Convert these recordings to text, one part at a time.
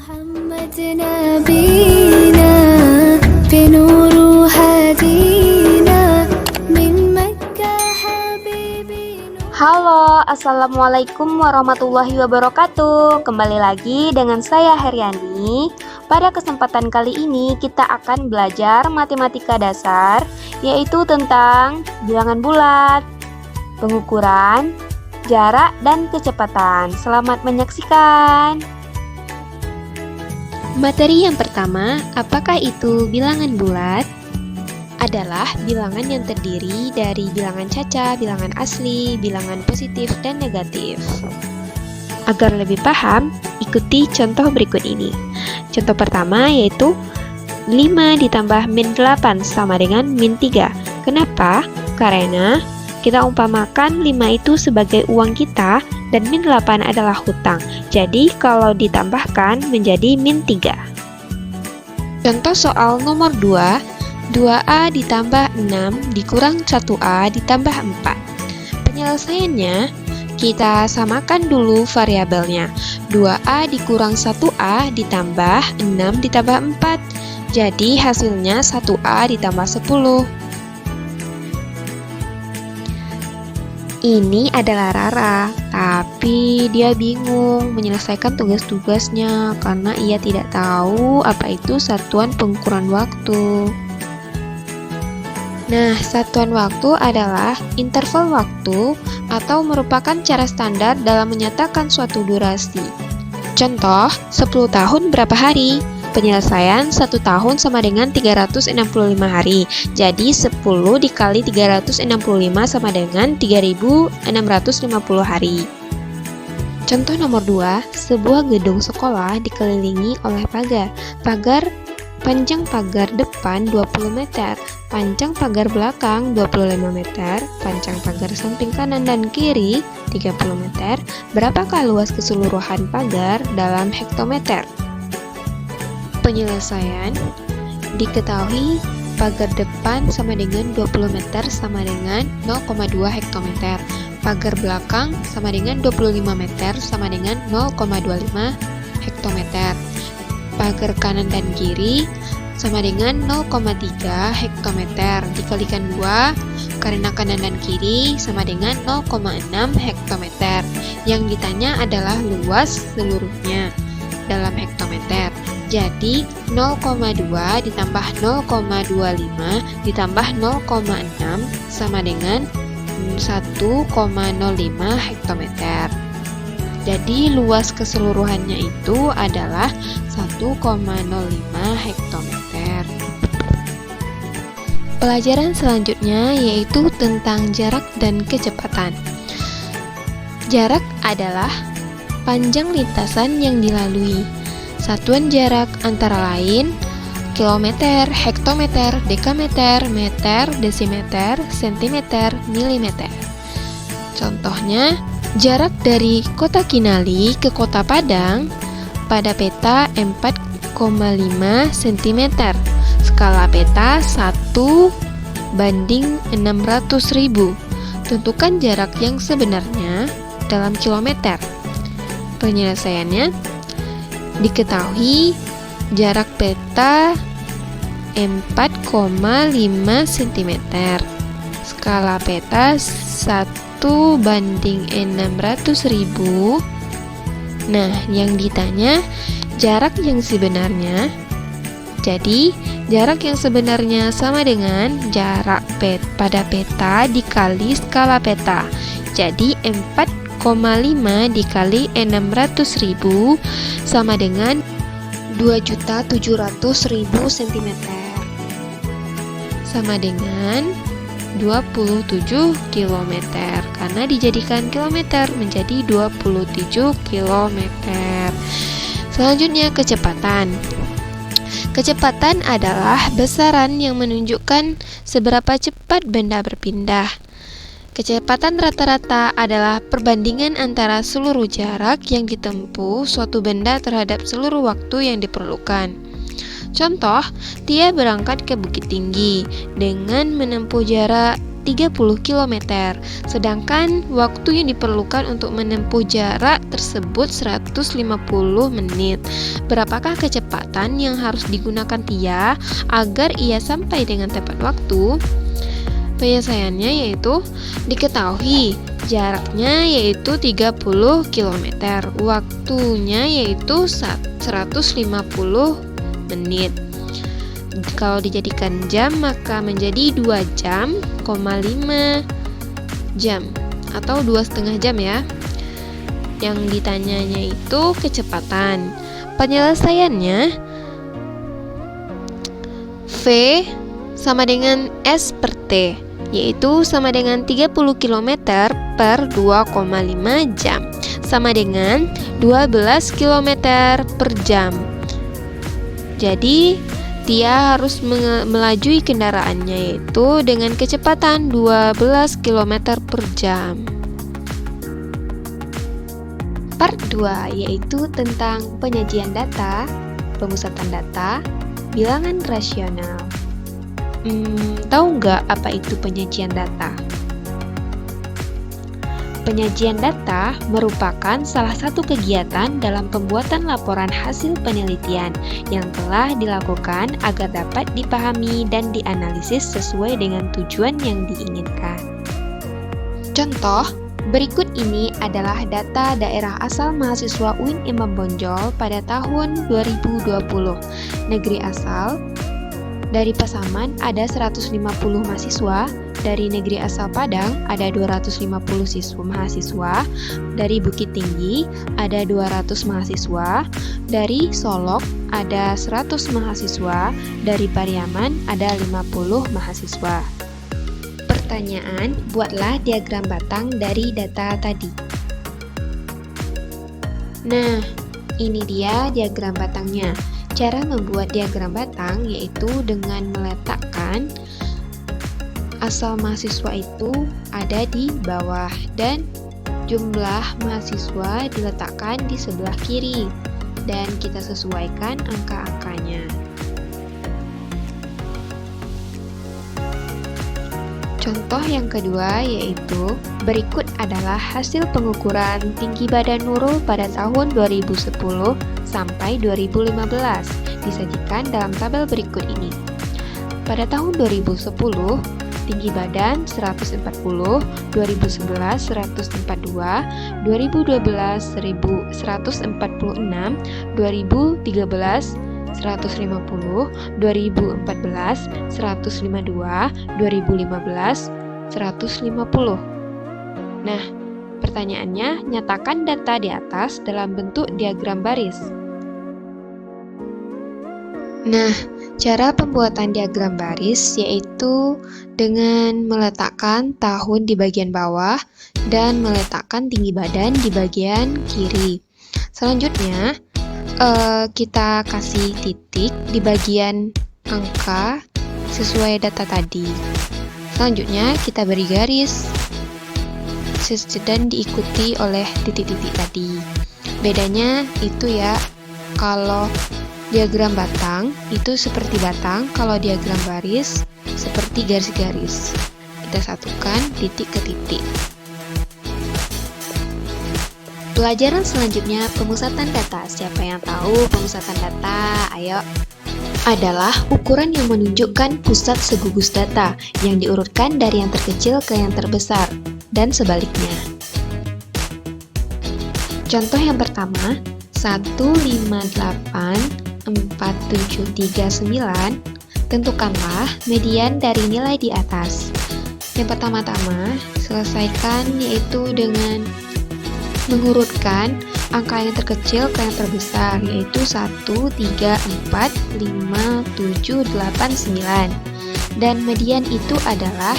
محمد نبينا بنور هدينا من مكة حبيبي. Halo, Assalamualaikum warahmatullahi wabarakatuh. Kembali lagi dengan saya Heryani. Pada kesempatan kali ini kita akan belajar matematika dasar, yaitu tentang bilangan bulat, pengukuran, jarak, dan kecepatan. Selamat menyaksikan. Materi yang pertama, apakah itu bilangan bulat? Adalah bilangan yang terdiri dari bilangan caca, bilangan asli, bilangan positif, dan negatif. Agar lebih paham, ikuti contoh berikut ini. Contoh pertama yaitu 5 ditambah min 8 sama dengan min 3. Kenapa? Karena kita umpamakan 5 itu sebagai uang kita dan min 8 adalah hutang. Jadi kalau ditambahkan menjadi min 3. Contoh soal nomor 2, 2A ditambah 6 dikurang 1A ditambah 4. Penyelesaiannya, kita samakan dulu variabelnya. 2A dikurang 1A ditambah 6 ditambah 4. Jadi hasilnya 1A ditambah 10. Ini adalah Rara, tapi dia bingung menyelesaikan tugas-tugasnya karena ia tidak tahu apa itu satuan pengukuran waktu. Nah, satuan waktu adalah interval waktu atau merupakan cara standar dalam menyatakan suatu durasi. Contoh, 10 tahun berapa hari? Penyelesaian 1 tahun sama dengan 365 hari. Jadi 10 dikali 365 sama dengan 3650 hari. Contoh nomor 2, sebuah gedung sekolah dikelilingi oleh pagar. Panjang pagar depan 20 meter, panjang pagar belakang 25 meter, panjang pagar samping kanan dan kiri 30 meter. Berapakah luas keseluruhan pagar dalam hektometer? Penyelesaian, diketahui pagar depan sama dengan 20 meter sama dengan 0,2 hektometer. Pagar belakang sama dengan 25 meter sama dengan 0,25 hektometer. Pagar kanan dan kiri sama dengan 0,3 hektometer dikalikan 2 karena kanan dan kiri sama dengan 0,6 hektometer. Yang ditanya adalah luas seluruhnya dalam hektometer. Jadi 0,2 ditambah 0,25 ditambah 0,6 sama dengan 1,05 hektometer. Jadi luas keseluruhannya itu adalah 1,05 hektometer. Pelajaran selanjutnya yaitu tentang jarak dan kecepatan. Jarak adalah panjang lintasan yang dilalui. Satuan jarak antara lain kilometer, hektometer, dekameter, meter, desimeter, sentimeter, milimeter. Contohnya, jarak dari kota Kinali ke kota Padang pada peta 4,5 cm. Skala peta 1 banding 600.000. Tentukan jarak yang sebenarnya dalam kilometer. Penyelesaiannya, diketahui jarak peta 4,5 cm. Skala peta 1 banding 600.000. Nah, yang ditanya jarak yang sebenarnya. Jadi, jarak yang sebenarnya sama dengan jarak pada peta dikali skala peta. Jadi, 4,5 dikali 600.000 sama dengan 2.700.000 cm. Sama dengan 27 km karena dijadikan kilometer menjadi 27 km. Selanjutnya kecepatan. Kecepatan adalah besaran yang menunjukkan seberapa cepat benda berpindah. Kecepatan rata-rata adalah perbandingan antara seluruh jarak yang ditempuh suatu benda terhadap seluruh waktu yang diperlukan. Contoh, Tia berangkat ke Bukit Tinggi dengan menempuh jarak 30 km. Sedangkan waktu yang diperlukan untuk menempuh jarak tersebut 150 menit. Berapakah kecepatan yang harus digunakan Tia agar ia sampai dengan tepat waktu? Penyelesaiannya yaitu diketahui jaraknya yaitu 30 km, waktunya yaitu 150 menit. Kalau dijadikan jam maka menjadi 2 jam, 5 jam atau 2,5 jam ya. Yang ditanyanya itu kecepatan. Penyelesaiannya V sama dengan S per T, yaitu sama dengan 30 km per 2,5 jam, sama dengan 12 km per jam. Jadi, Tia harus melajui kendaraannya yaitu dengan kecepatan 12 km per jam. Part 2 yaitu tentang penyajian data, pemusatan data, bilangan rasional. Tahu nggak apa itu penyajian data? Penyajian data merupakan salah satu kegiatan dalam pembuatan laporan hasil penelitian yang telah dilakukan agar dapat dipahami dan dianalisis sesuai dengan tujuan yang diinginkan. Contoh, berikut ini adalah data daerah asal mahasiswa UIN Imam Bonjol pada tahun 2020. Negeri asal dari Pasaman ada 150 mahasiswa, dari negeri asal Padang ada 250 mahasiswa, dari Bukit Tinggi ada 200 mahasiswa, dari Solok ada 100 mahasiswa, dari Pariaman ada 50 mahasiswa. Pertanyaan, buatlah diagram batang dari data tadi. Nah, ini dia diagram batangnya. Cara membuat diagram batang yaitu dengan meletakkan asal mahasiswa itu ada di bawah dan jumlah mahasiswa diletakkan di sebelah kiri dan kita sesuaikan angka-angkanya. Contoh yang kedua yaitu berikut adalah hasil pengukuran tinggi badan Nurul pada tahun 2010 sampai 2015 disajikan dalam tabel berikut ini. Pada tahun 2010 tinggi badan 140, 2011 142, 2012 146, 2013 150, 2014 152, 2015 150. Nah, pertanyaannya, nyatakan data di atas dalam bentuk diagram baris. Nah, cara pembuatan diagram baris yaitu dengan meletakkan tahun di bagian bawah dan meletakkan tinggi badan di bagian kiri. Selanjutnya, kita kasih titik di bagian angka sesuai data tadi. Selanjutnya, kita beri garis dan diikuti oleh titik-titik tadi. Bedanya itu ya, kalau diagram batang itu seperti batang, kalau diagram baris seperti garis-garis. Kita satukan titik ke titik. Pelajaran selanjutnya pemusatan data. Siapa yang tahu pemusatan data? Ayo. Adalah ukuran yang menunjukkan pusat segugus data yang diurutkan dari yang terkecil ke yang terbesar dan sebaliknya. Contoh yang pertama, 1584739. Tentukanlah median dari nilai di atas. Yang pertama-tama, selesaikan yaitu dengan mengurutkan angka yang terkecil ke yang terbesar, yaitu 1, 3, 4, 5, 7, 8, 9. Dan median itu adalah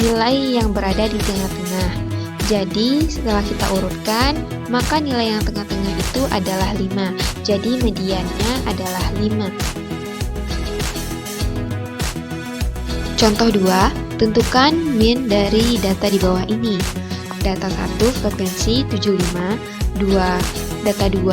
nilai yang berada di tengah-tengah. Jadi setelah kita urutkan, maka nilai yang tengah-tengah itu adalah 5. Jadi mediannya adalah 5. Contoh 2, tentukan min dari data di bawah ini. Data 1 frekuensi 75, 2 data 2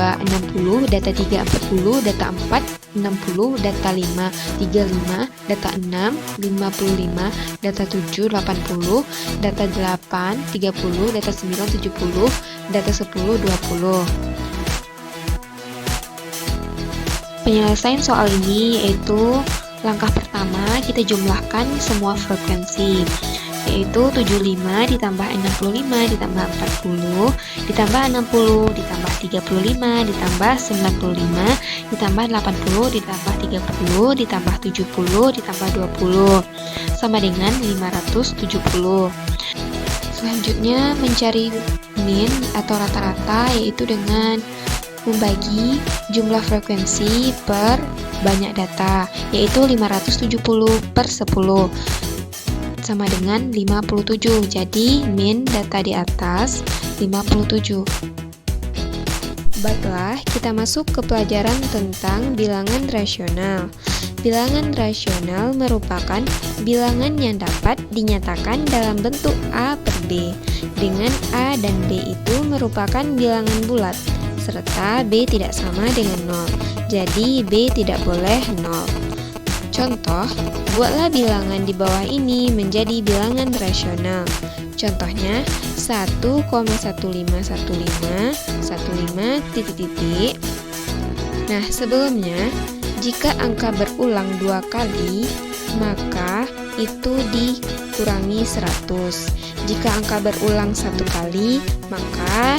60, data 3 40, data 4 60, data 5 35, data 6 55, data 7 80, data 8 30, data 9 70, data 10 20. Penyelesaian soal ini yaitu langkah pertama kita jumlahkan semua frekuensi, yaitu 75 ditambah 65 ditambah 40 ditambah 60 ditambah 35 ditambah 95 ditambah 80 ditambah 30 ditambah 70 ditambah 20 sama dengan 570. Selanjutnya mencari min atau rata-rata, yaitu dengan membagi jumlah frekuensi per banyak data, yaitu 570 per 10 sama dengan 57. Jadi min data di atas 57. Baiklah, kita masuk ke pelajaran tentang bilangan rasional. Bilangan rasional merupakan bilangan yang dapat dinyatakan dalam bentuk A per B, dengan A dan B itu merupakan bilangan bulat, serta B tidak sama dengan 0, jadi B tidak boleh 0. Contoh, buatlah bilangan di bawah ini menjadi bilangan rasional. Contohnya 1,151515 Nah, sebelumnya jika angka berulang 2 kali, maka itu dikurangi 100. Jika angka berulang 1 kali, maka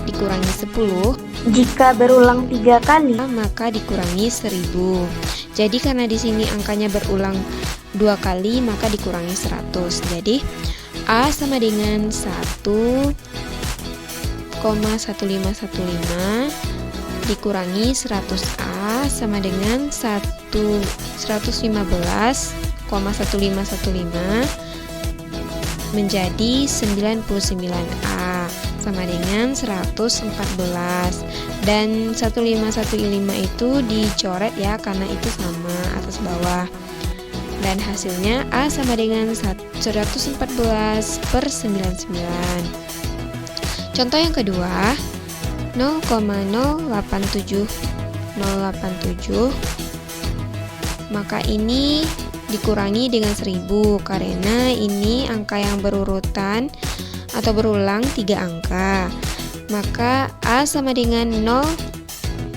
dikurangi 10. Jika berulang 3 kali, maka dikurangi 1000. Jadi karena di sini angkanya berulang 2 kali, maka dikurangi 100. Jadi A sama dengan 1,1515 dikurangi 100A sama dengan 115,1515 menjadi 99A sama dengan 114, dan 1515 itu dicoret ya karena itu sama atas bawah, dan hasilnya A sama dengan 114 per 99. Contoh yang kedua, 0,087087, maka ini dikurangi dengan 1000 karena ini angka yang berurutan atau berulang 3 angka. Maka A sama dengan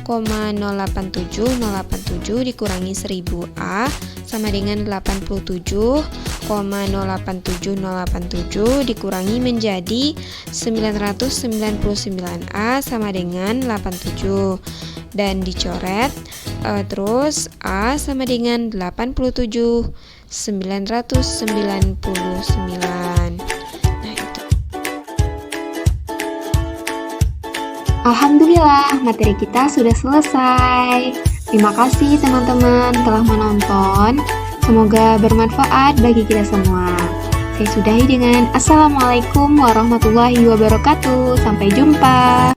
0,087087 dikurangi 1000A sama dengan 87,087087 dikurangi menjadi 999A sama dengan 87, dan dicoret. Terus A sama dengan 87,999. alhamdulillah materi kita sudah selesai. Terima kasih teman-teman telah menonton. Semoga bermanfaat bagi kita semua. Saya sudahi dengan Assalamualaikum warahmatullahi wabarakatuh. Sampai jumpa.